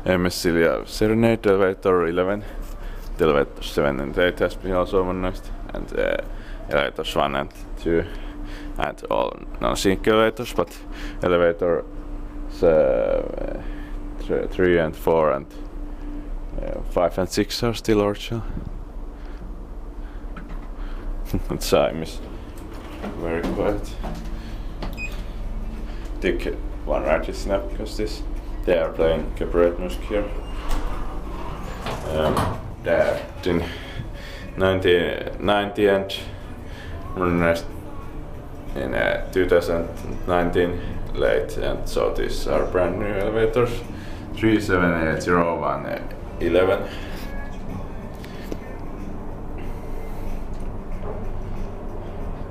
Silja Serenade elevator 11. The elevator 7 and 8 has been also modernized, and elevators 1 and 2, and all non-sync elevators, but elevator 3 and 4 and 5 and 6 are still original. The time is very quiet. Take one right snap because they are playing cabaret music here. They're in 1990 and modernized in 2019 late, and so these are brand new elevators 3701 11.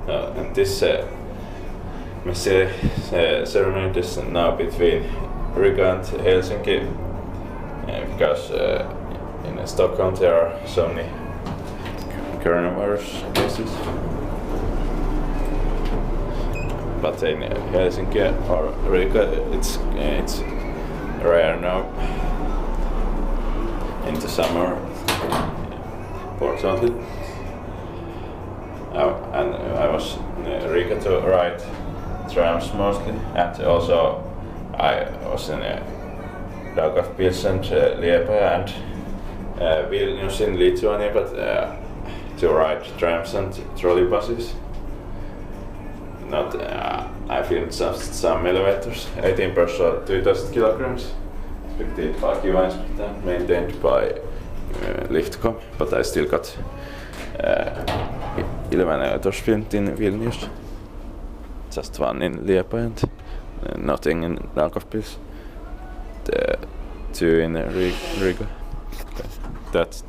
And this Serenade is now between Riga and Helsinki, because in Stockholm there are so many coronavirus cases. But in Helsinki or Riga it's rare now. In the summer, fortunately. And I was in Riga to ride trams mostly, and also I was in Daugavpils and Liepāja and Vilnius in Lithuania, but to ride trams and trolley buses. Not, I filmed some elevators, 18 per 2000 kilograms, expected by Kivines, maintained by Liftcom, but I still got 11 elevators filmed in Vilnius, just one in Liepāja and nothing in Daugavpils, 2 in Riga. That's